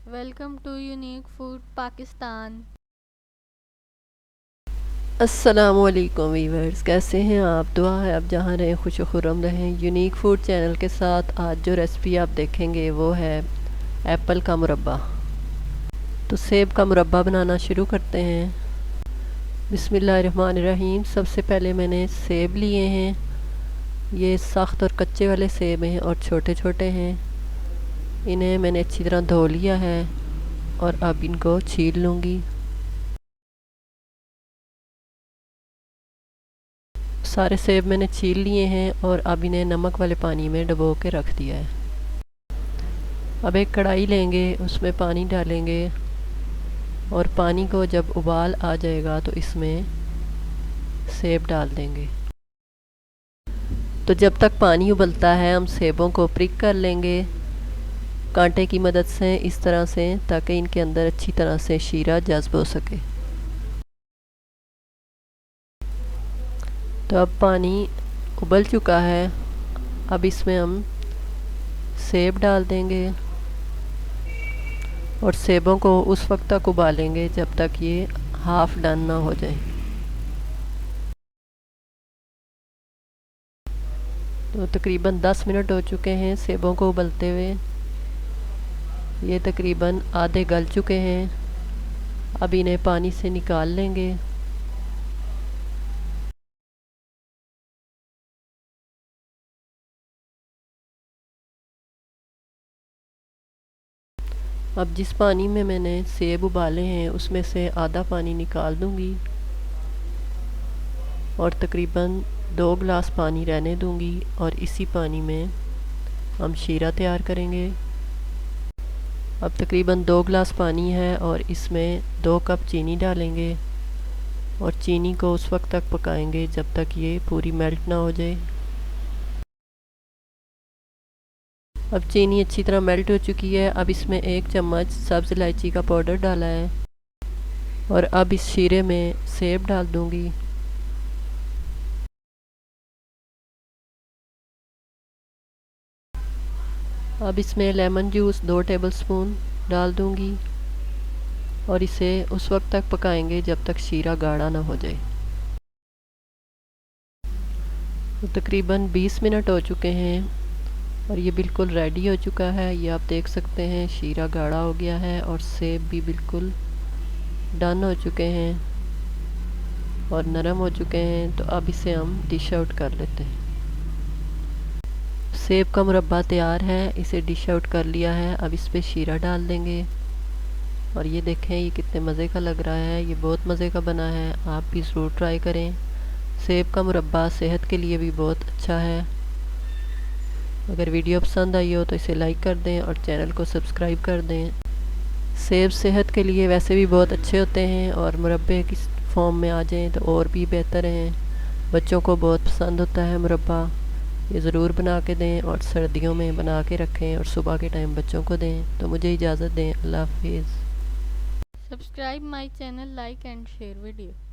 Welcome to unique food Pakistan. अस्सलामुअलैकुम viewers, कैसे हैं आप? दुआ है आप जहाँ रहें खुश खुर्रम रहें। यूनिक फूड चैनल के साथ आज जो रेसिपी आप देखेंगे वो है एप्पल का मुरब्बा। तो सेब का मुरब्बा बनाना शुरू करते हैं। बिस्मिल्लाहिर्रहमानिर्रहीम। सबसे पहले मैंने सेब लिए हैं। ये सख्त और कच्चे वाले सेब हैं और छोटे छोटे हैं। इन्हें मैंने अच्छी तरह धो लिया है और अब इनको छील लूँगी। सारे सेब मैंने छील लिए हैं और अब इन्हें नमक वाले पानी में डुबो के रख दिया है। अब एक कढ़ाई लेंगे, उसमें पानी डालेंगे और पानी को जब उबाल आ जाएगा तो इसमें सेब डाल देंगे। तो जब तक पानी उबलता है हम सेबों को प्रिक कर लेंगे कांटे की मदद से, इस तरह से, ताकि इनके अंदर अच्छी तरह से शीरा जज्ब हो सके। तो अब पानी उबल चुका है। अब इसमें हम सेब डाल देंगे और सेबों को उस वक्त तक उबालेंगे जब तक ये हाफ़ डन ना हो जाए। तो तकरीबन 10 मिनट हो चुके हैं सेबों को उबलते हुए। ये तकरीबन आधे गल चुके हैं। अब इन्हें पानी से निकाल लेंगे। अब जिस पानी में मैंने सेब उबाले हैं उसमें से आधा पानी निकाल दूंगी और तकरीबन 2 गिलास पानी रहने दूंगी और इसी पानी में हम शीरा तैयार करेंगे। अब तकरीबन 2 गिलास पानी है और इसमें 2 कप चीनी डालेंगे और चीनी को उस वक्त तक पकाएंगे जब तक ये पूरी मेल्ट ना हो जाए। अब चीनी अच्छी तरह मेल्ट हो चुकी है। अब इसमें 1 चम्मच सब्ज़ इलायची का पाउडर डाला है और अब इस शीरे में सेब डाल दूंगी। अब इसमें लेमन जूस 2 टेबलस्पून डाल दूंगी और इसे उस वक्त तक पकाएंगे जब तक शीरा गाढ़ा ना हो जाए। तो तकरीबन 20 मिनट हो चुके हैं और ये बिल्कुल रेडी हो चुका है। ये आप देख सकते हैं शीरा गाढ़ा हो गया है और सेब भी बिल्कुल डन हो चुके हैं और नरम हो चुके हैं। तो अब इसे हम डिश आउट कर लेते हैं। सेब का मुरब्बा तैयार है, इसे डिश आउट कर लिया है। अब इस पे शीरा डाल देंगे और ये देखें ये कितने मज़े का लग रहा है। ये बहुत मज़े का बना है, आप भी ज़रूर ट्राई करें। सेब का मुरब्बा सेहत के लिए भी बहुत अच्छा है। अगर वीडियो पसंद आई हो तो इसे लाइक कर दें और चैनल को सब्सक्राइब कर दें। सेब सेहत के लिए वैसे भी बहुत अच्छे होते हैं और मुरब्बे की फॉर्म में आ जाएं तो और भी बेहतर हैं। बच्चों को बहुत पसंद होता है मुरब्बा। ये ज़रूर बना के दें और सर्दियों में बना के रखें और सुबह के टाइम बच्चों को दें। तो मुझे इजाज़त दें। अल्लाह हाफिज़। Subscribe my channel, like and share video.